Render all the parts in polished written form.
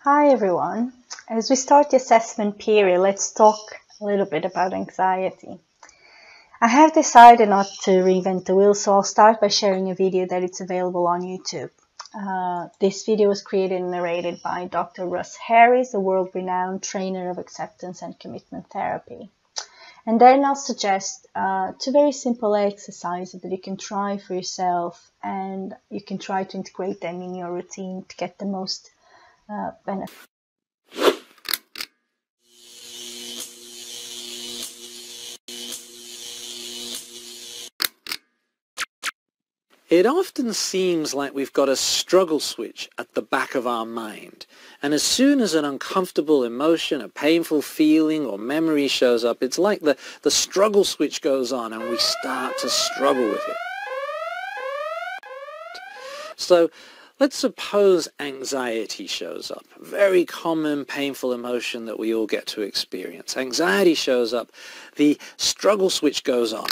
Hi everyone. As we start the assessment period, let's talk a little bit about anxiety. I have decided not to reinvent the wheel, so I'll start by sharing a video that is available on YouTube. This video was created and narrated by Dr. Russ Harris, a world-renowned trainer of acceptance and commitment therapy. And then I'll suggest two very simple exercises that you can try for yourself, and you can try to integrate them in your routine to get the most benefit. It often seems like we've got a struggle switch at the back of our mind, and as soon as an uncomfortable emotion, a painful feeling or memory shows up, it's like the struggle switch goes on and we start to struggle with it. So let's suppose anxiety shows up, a very common painful emotion that we all get to experience. Anxiety shows up, the struggle switch goes on.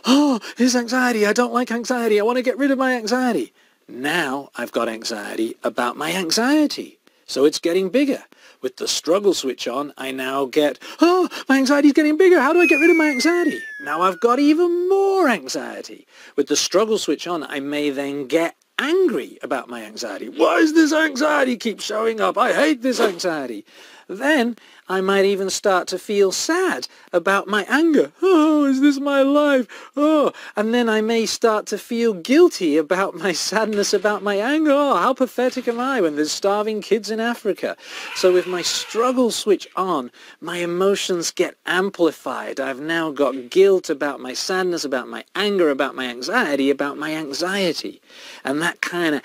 Oh, here's anxiety. I don't like anxiety. I want to get rid of my anxiety. Now I've got anxiety about my anxiety. So it's getting bigger. With the struggle switch on, I now get, oh, my anxiety's getting bigger. How do I get rid of my anxiety? Now I've got even more anxiety. With the struggle switch on, I may then get angry about my anxiety. Why is this anxiety keep showing up? I hate this anxiety. Then I might even start to feel sad about my anger. Oh, is this my life? Oh, and then I may start to feel guilty about my sadness about my anger. Oh, how pathetic am I when there's starving kids in Africa? So with my struggle switch on, my emotions get amplified. I've now got guilt about my sadness, about my anger, about my anxiety, And that kind of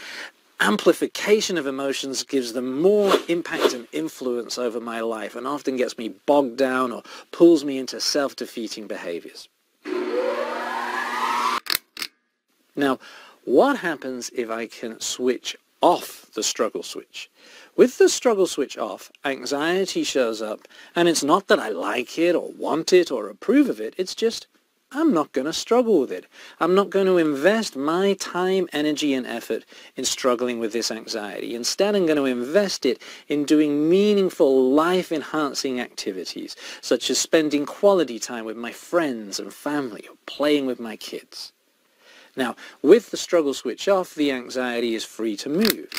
amplification of emotions gives them more impact and influence over my life and often gets me bogged down or pulls me into self-defeating behaviors. Now, what happens if I can switch off the struggle switch? With the struggle switch off, anxiety shows up, and it's not that I like it or want it or approve of it, it's just I'm not going to struggle with it. I'm not going to invest my time, energy, and effort in struggling with this anxiety. Instead, I'm going to invest it in doing meaningful, life-enhancing activities, such as spending quality time with my friends and family or playing with my kids. Now, with the struggle switch off, the anxiety is free to move.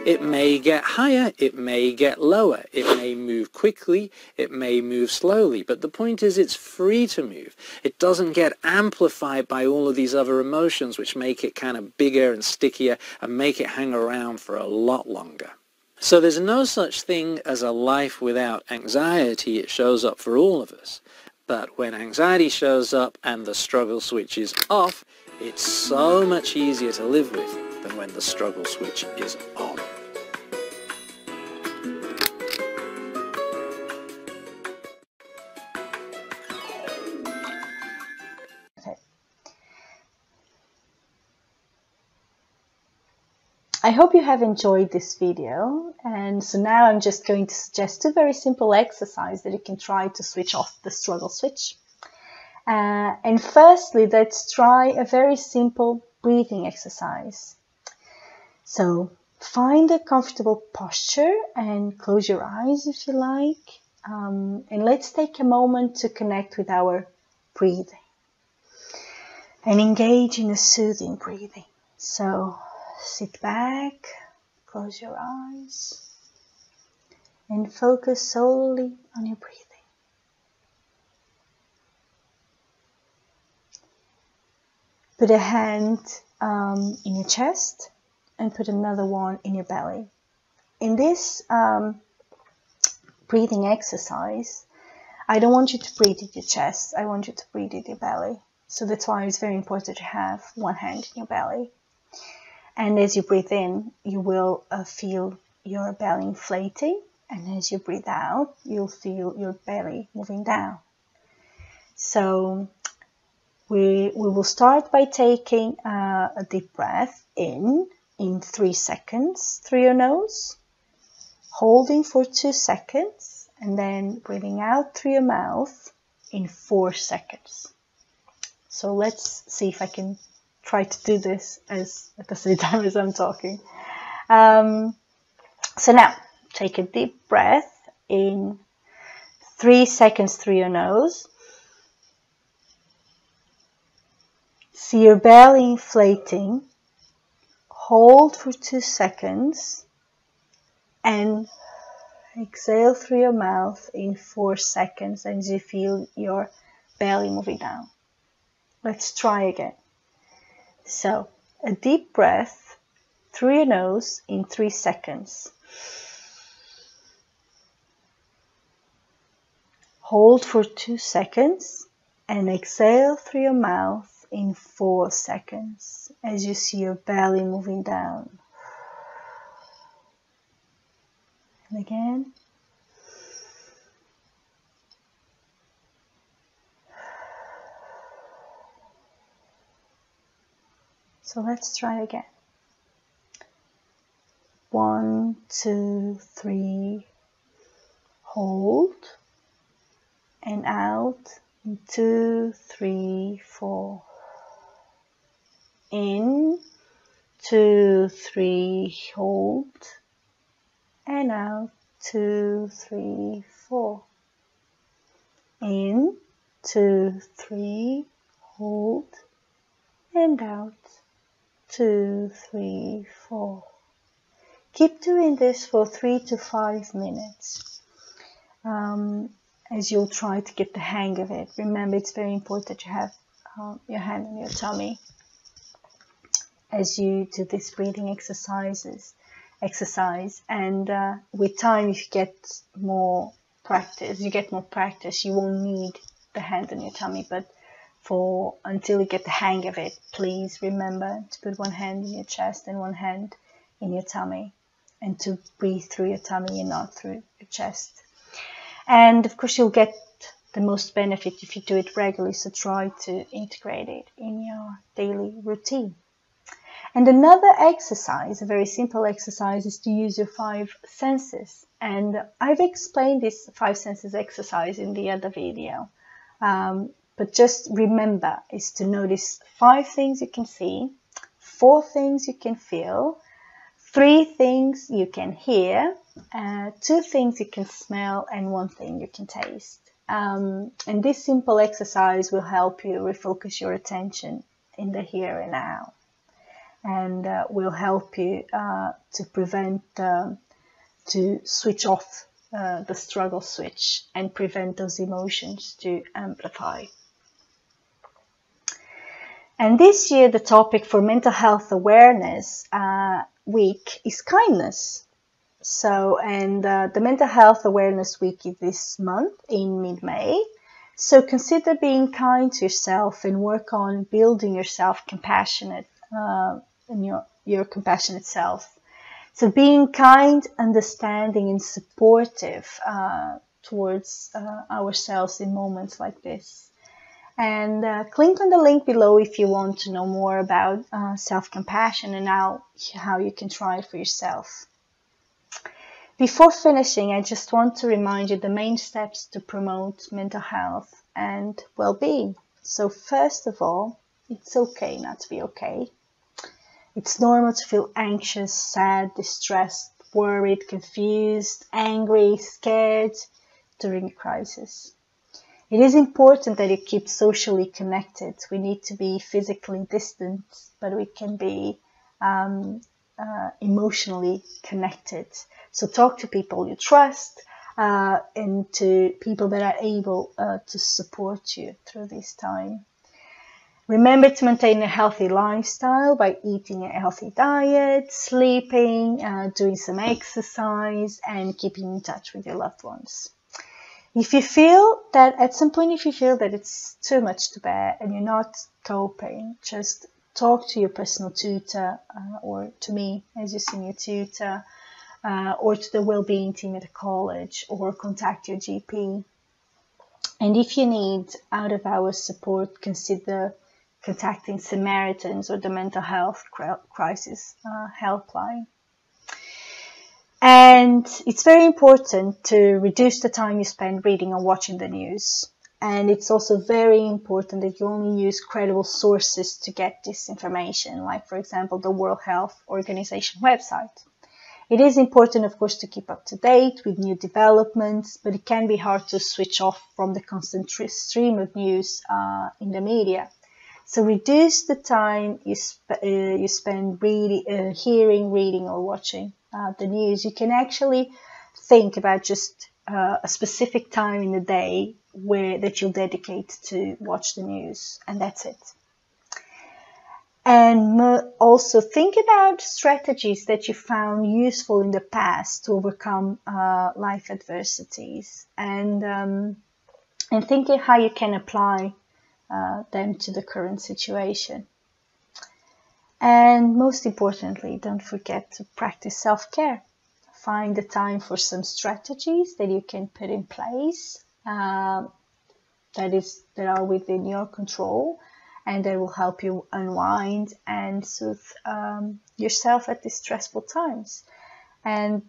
It may get higher, it may get lower, it may move quickly, it may move slowly, but the point is it's free to move. It doesn't get amplified by all of these other emotions which make it kind of bigger and stickier and make it hang around for a lot longer. So there's no such thing as a life without anxiety. It shows up for all of us. But when anxiety shows up and the struggle switch is off, it's so much easier to live with than when the struggle switch is on. I hope you have enjoyed this video, and so now I'm just going to suggest two very simple exercises that you can try to switch off the struggle switch. And firstly, let's try a very simple breathing exercise. So find a comfortable posture and close your eyes if you like, and let's take a moment to connect with our breathing and engage in a soothing breathing. So sit back, close your eyes, and focus solely on your breathing. Put a hand in your chest and put another one in your belly. In this breathing exercise, I don't want you to breathe in your chest, I want you to breathe in your belly. So that's why it's very important to have one hand in your belly. And as you breathe in, you will feel your belly inflating. And as you breathe out, you'll feel your belly moving down. So we will start by taking a deep breath in 3 seconds through your nose, holding for 2 seconds, and then breathing out through your mouth in 4 seconds. So let's see if I can try to do this at the same time as I'm talking. So now, take a deep breath in 3 seconds through your nose. See your belly inflating. Hold for 2 seconds and exhale through your mouth in 4 seconds as you feel your belly moving down. Let's try again. So, a deep breath through your nose in 3 seconds. Hold for 2 seconds and exhale through your mouth in 4 seconds as you see your belly moving down. And again. So let's try again. 1, 2, 3. Hold. And out. 2, 3, 4. In. 2, 3. Hold. And out. 2, 3, 4. In. 2, 3. Hold. And out. 2, 3, 4. Keep doing this for 3 to 5 minutes as you'll try to get the hang of it. Remember, it's very important that you have your hand on your tummy as you do this breathing exercise. And with time, if you get more practice, you won't need the hand on your tummy. But until you get the hang of it, please remember to put one hand in your chest and one hand in your tummy, and to breathe through your tummy and not through your chest. And of course, you'll get the most benefit if you do it regularly, so try to integrate it in your daily routine. And another exercise, a very simple exercise, is to use your 5 senses. And I've explained this 5 senses exercise in the other video. But just remember is to notice 5 things you can see, 4 things you can feel, 3 things you can hear, 2 things you can smell, and 1 thing you can taste. And this simple exercise will help you refocus your attention in the here and now, and will help you to switch off the struggle switch and prevent those emotions to amplify. And this year, the topic for Mental Health Awareness Week is kindness. So, and the Mental Health Awareness Week is this month in mid-May. So consider being kind to yourself and work on building yourself compassionate and your compassionate self. So being kind, understanding, and supportive towards ourselves in moments like this. And click on the link below if you want to know more about self-compassion and how you can try it for yourself. Before finishing, I just want to remind you the main steps to promote mental health and well-being. So first of all, it's okay not to be okay. It's normal to feel anxious, sad, distressed, worried, confused, angry, scared during a crisis. It is important that you keep socially connected. We need to be physically distant, but we can be emotionally connected. So talk to people you trust and to people that are able to support you through this time. Remember to maintain a healthy lifestyle by eating a healthy diet, sleeping, doing some exercise, and keeping in touch with your loved ones. If you feel that at some point, if you feel that it's too much to bear and you're not coping, just talk to your personal tutor or to me as your senior tutor or to the well-being team at the college, or contact your GP. And if you need out-of-hours support, consider contacting Samaritans or the mental health crisis helpline. And it's very important to reduce the time you spend reading or watching the news. And it's also very important that you only use credible sources to get this information, like, for example, the World Health Organization website. It is important, of course, to keep up to date with new developments, but it can be hard to switch off from the constant stream of news in the media. So reduce the time you spend hearing, reading, or watching the news. You can actually think about just a specific time in the day that you'll dedicate to watch the news, and that's it. And also think about strategies that you found useful in the past to overcome life adversities, and thinking how you can apply them to the current situation. And most importantly, don't forget to practice self-care. Find the time for some strategies that you can put in place that are within your control, and that will help you unwind and soothe yourself at these stressful times. And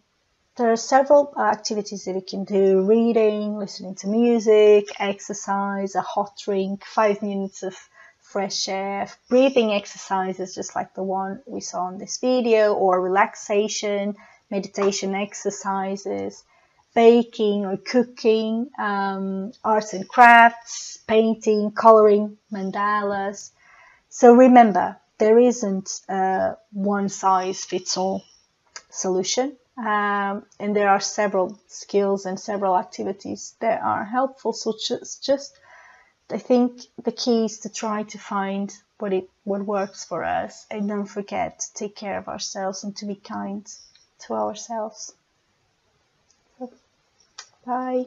there are several activities that you can do: reading, listening to music, exercise, a hot drink, 5 minutes of fresh air, breathing exercises just like the one we saw in this video, or relaxation, meditation exercises, baking or cooking, arts and crafts, painting, coloring, mandalas. So remember, there isn't a one-size-fits-all solution, and there are several skills and several activities that are helpful. So just I think the key is to try to find what works for us, and don't forget to take care of ourselves and to be kind to ourselves. Bye.